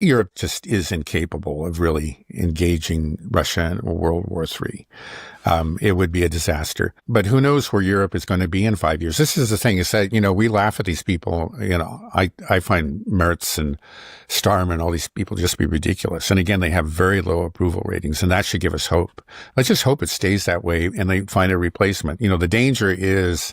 Europe just is incapable of really engaging Russia in World War III. It would be a disaster. But who knows where Europe is going to be in 5 years? This is the thing is that, we laugh at these people. I find Merz and Starmer and all these people just be ridiculous. And again, they have very low approval ratings, and that should give us hope. Let's just hope it stays that way and they find a replacement. The danger is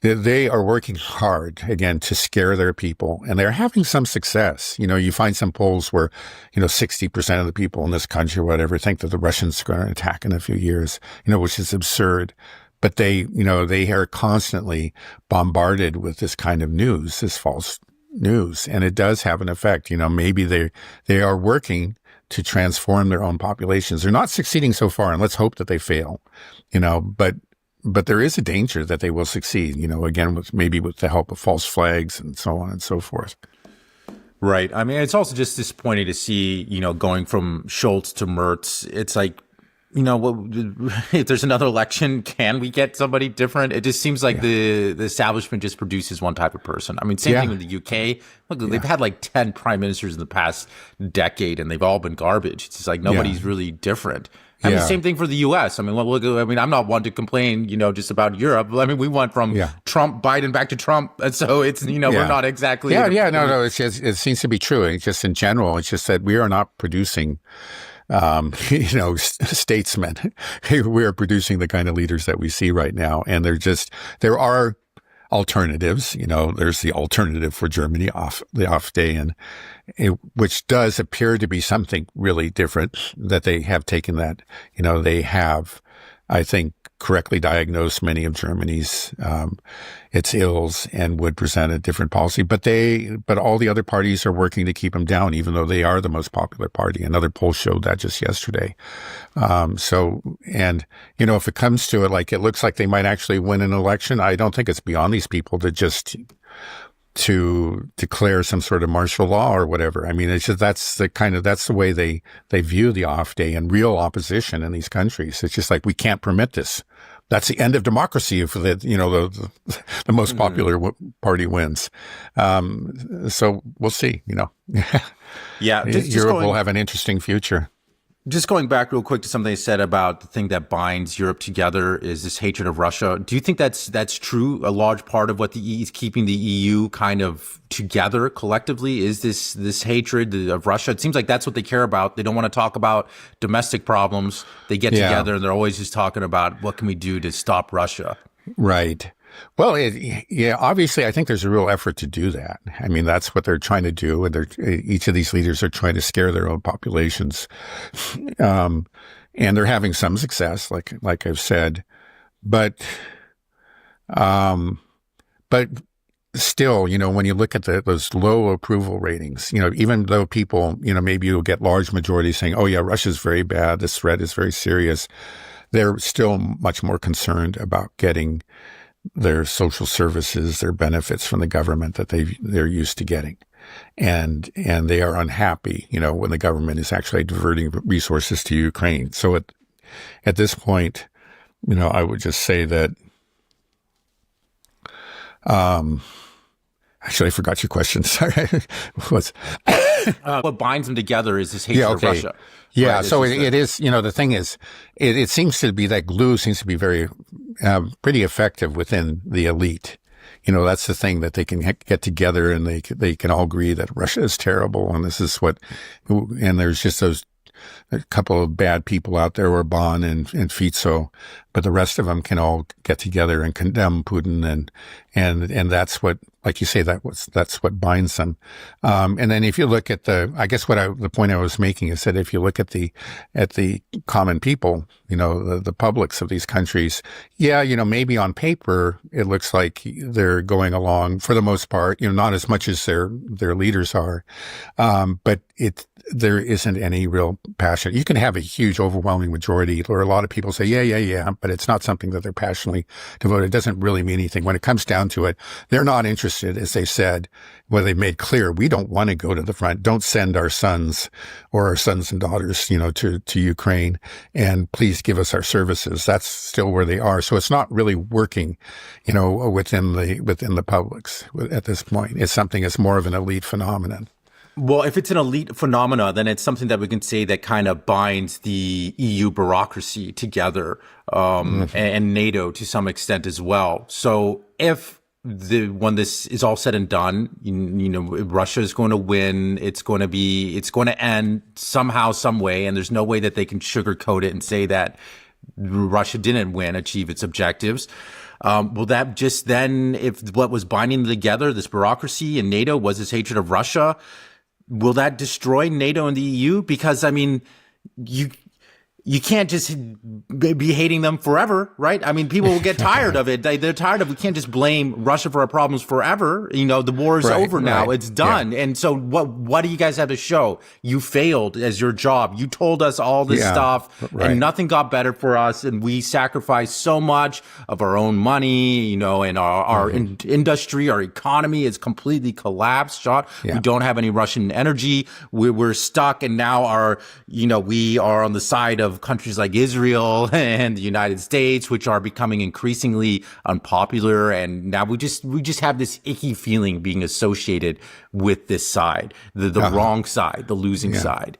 they are working hard, again, to scare their people, and they're having some success. You find some polls where, 60% of the people in this country or whatever think that the Russians are going to attack in a few years, which is absurd. But they are constantly bombarded with this kind of news, this false news, and it does have an effect. Maybe they are working to transform their own populations. They're not succeeding so far, and let's hope that they fail, but there is a danger that they will succeed, again, with the help of false flags and so on and so forth. Right. I mean, it's also just disappointing to see, going from Scholz to Merz. It's like, if there's another election, can we get somebody different? It just seems like the establishment just produces one type of person. I mean, same thing with the UK. Look, they've had like 10 prime ministers in the past decade, and they've all been garbage. It's just like nobody's really different. I mean, same thing for the U.S. I mean, I'm not one to complain, just about Europe. I mean, we went from Trump, Biden back to Trump. And so it's, we're not exactly. No. It seems to be true. It's just in general, it's just that we are not producing, statesmen. We are producing the kind of leaders that we see right now. And there are alternatives. There's the alternative for Germany, the AfD, and which does appear to be something really different, that they have taken that, they have, I think, correctly diagnosed many of Germany's its ills and would present a different policy. But all the other parties are working to keep them down, even though they are the most popular party. Another poll showed that just yesterday. If it comes to it, like it looks like they might actually win an election, I don't think it's beyond these people to declare some sort of martial law or whatever. I mean, it's just that's the way they view the AfD and real opposition in these countries. It's just like, we can't permit this. That's the end of democracy if the most popular party wins. So we'll see. Europe will have an interesting future. Just going back real quick to something they said about the thing that binds Europe together is this hatred of Russia. Do you think that's true? A large part of what is keeping the EU kind of together collectively is this hatred of Russia. It seems like that's what they care about. They don't want to talk about domestic problems. They get together and they're always just talking about what can we do to stop Russia. Right. Well, obviously, I think there's a real effort to do that. I mean, that's what they're trying to do. And each of these leaders are trying to scare their own populations. And they're having some success, like I've said. But still, when you look at those low approval ratings, even though people, maybe you'll get large majorities saying, oh, yeah, Russia's very bad, this threat is very serious, they're still much more concerned about getting their social services, their benefits from the government that they're used to getting. And they are unhappy, when the government is actually diverting resources to Ukraine. So at this point, I would just say that, actually, I forgot your question. Sorry. What binds them together is this hatred of Russia. Yeah. Right? So it is, the thing is, it seems to be that glue seems to be very, pretty effective within the elite. That's the thing, that they can get together and they can all agree that Russia is terrible. And this is and there's just a couple of bad people out there, Orban and Fico, but the rest of them can all get together and condemn Putin, and that's what, like you say, that's what binds them. And then if you look at the point I was making is that if you look at the common people, the publics of these countries, maybe on paper it looks like they're going along for the most part, not as much as their leaders are, but there isn't any real passion. You can have a huge, overwhelming majority, or a lot of people say, yeah, but it's not something that they're passionately devoted. It doesn't really mean anything. When it comes down to it, they're not interested, as they said, they've made clear, we don't want to go to the front. Don't send our sons or our sons and daughters, to Ukraine, and please give us our services. That's still where they are. So it's not really working, within the publics at this point. It's something that's more of an elite phenomenon. Well, if it's an elite phenomena, then it's something that we can say that kind of binds the EU bureaucracy together, and NATO to some extent as well. So if when this is all said and done, Russia is going to win. It's going to end somehow, some way, and there's no way that they can sugarcoat it and say that Russia didn't achieve its objectives. Will that just then, if what was binding them together, this bureaucracy and NATO, was this hatred of Russia, will that destroy NATO and the EU? Because, I mean, you can't just be hating them forever, right? I mean, people will get tired of it. They're tired of, we can't just blame Russia for our problems forever. The war is over now. It's done. Yeah. And so what do you guys have to show? You failed as your job. You told us all this stuff and nothing got better for us. And we sacrificed so much of our own money, and our industry, our economy is completely collapsed, Sean. Yeah. We don't have any Russian energy. We're stuck. And now we are on the side of countries like Israel and the United States, which are becoming increasingly unpopular. And now we just have this icky feeling being associated with this side, the wrong side, the losing side.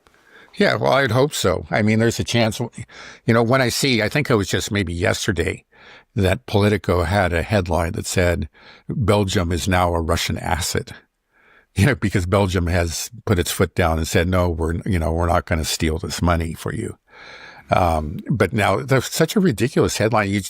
Yeah, well, I'd hope so. I mean, there's a chance, when I think it was just maybe yesterday that Politico had a headline that said, Belgium is now a Russian asset. Because Belgium has put its foot down and said, no, we're not going to steal this money for you. But now there's such a ridiculous headline. You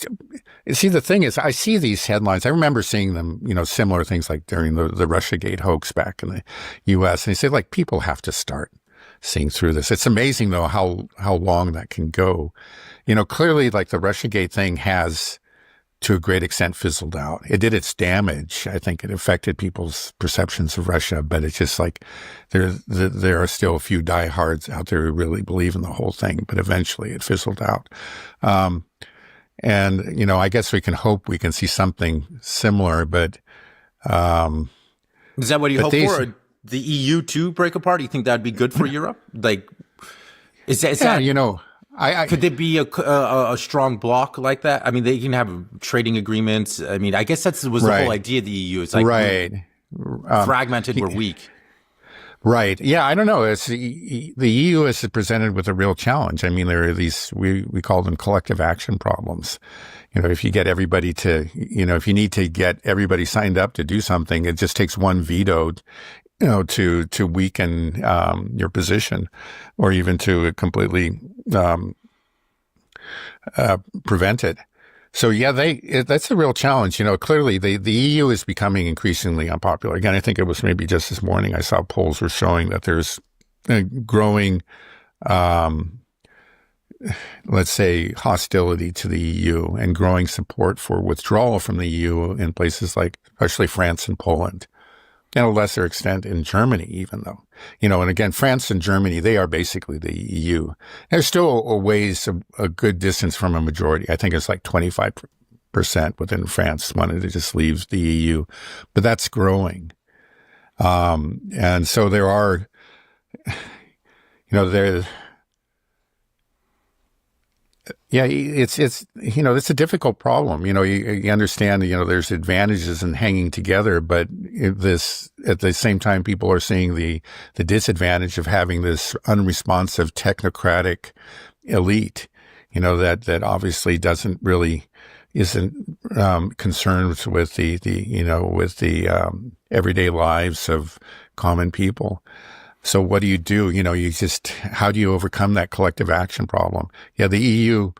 see, the thing is, I see these headlines. I remember seeing them, similar things like during the Russiagate hoax back in the U.S. And they say, like, people have to start seeing through this. It's amazing, though, how long that can go. Clearly, like, the Russiagate thing has, to a great extent, fizzled out. It did its damage. I think it affected people's perceptions of Russia, but it's just like there are still a few diehards out there who really believe in the whole thing, but eventually it fizzled out. And, I guess we can hope we can see something similar, but is that what you hope for? The EU to break apart? Do you think that'd be good for Europe? Like, is that could there be a strong bloc like that? I mean, they can have trading agreements. I mean, I guess that was the whole idea of the EU. It's like fragmented, we're weak. Right. Yeah, I don't know. The EU is presented with a real challenge. I mean, there are these, we call them collective action problems. If you get everybody to, if you need to get everybody signed up to do something, it just takes one veto, to weaken your position, or even to completely prevent it. So yeah, that's a real challenge. Clearly the EU is becoming increasingly unpopular. Again, I think it was maybe just this morning I saw polls were showing that there's a growing, let's say, hostility to the EU and growing support for withdrawal from the EU in places like, especially France and Poland. And a lesser extent in Germany, even though, and again, France and Germany, they are basically the EU. There's still a ways, a good distance from a majority. I think it's like 25% within France wanted to just leave the EU, but that's growing. And so there are, it's a difficult problem. You understand, there's advantages in hanging together, but at the same time, people are seeing the disadvantage of having this unresponsive technocratic elite, that obviously isn't concerned with the everyday lives of common people. So what do? How do you overcome that collective action problem? Yeah, the EU,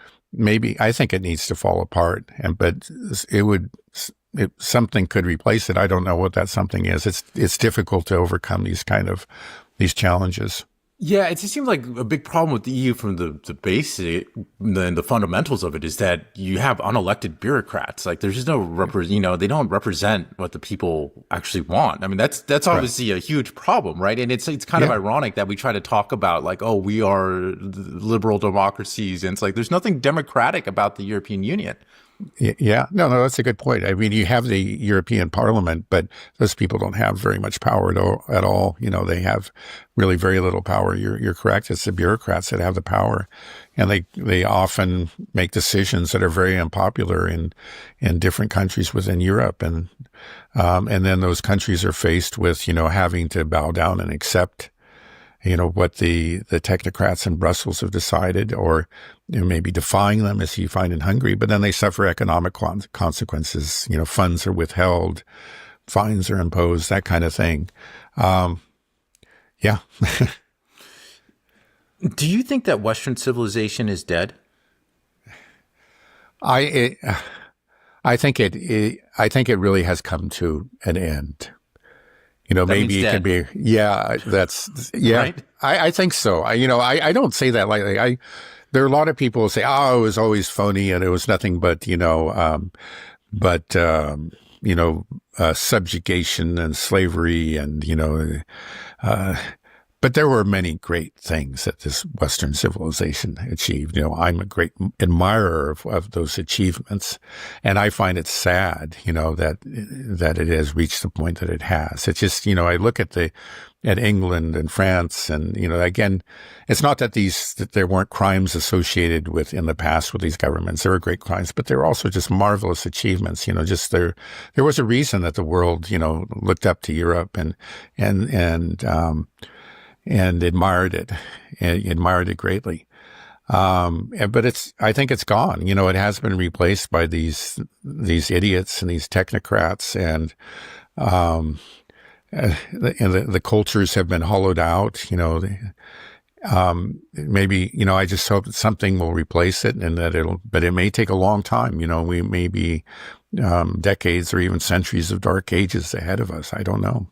I think it needs to fall apart, but something could replace it. I don't know what that something is. It's difficult to overcome these challenges. Yeah, it just seems like a big problem with the EU from the basic, the fundamentals of it is that you have unelected bureaucrats. Like, there's just no they don't represent what the people actually want. I mean, that's obviously a huge problem, right? And it's kind of ironic that we try to talk about like, oh, we are liberal democracies, and it's like there's nothing democratic about the European Union. Yeah, no, that's a good point. I mean, you have the European Parliament, but those people don't have very much power at all. You know, they have really very little power. You're correct. It's the bureaucrats that have the power, and they often make decisions that are very unpopular in different countries within Europe, and then those countries are faced with, you know, having to bow down and accept, you know, what the technocrats in Brussels have decided, or, you know, maybe defying them, as you find in Hungary, but then they suffer economic consequences. You know, funds are withheld, fines are imposed, that kind of thing. Yeah. Do you think that Western civilization is dead? I think it really has come to an end. You know, That maybe means it dead. can be, yeah. Right? I think so. I don't say that lightly. There are a lot of people who say, oh, it was always phony and it was nothing but, subjugation and slavery and, but there were many great things that this Western civilization achieved. You know, I'm a great admirer of those achievements, and I find it sad, you know, that it has reached the point that it has. It's just, you know, I look at England and France, and, you know, again, it's not that there weren't crimes associated with in the past with these governments. There were great crimes, but there were also just marvelous achievements. You know, just there was a reason that the world, you know, looked up to Europe and admired it greatly. But I think it's gone. You know, it has been replaced by these idiots and these technocrats, and the cultures have been hollowed out. You know, maybe, you know, I just hope that something will replace it, and but it may take a long time. You know, we may be decades or even centuries of dark ages ahead of us. I don't know.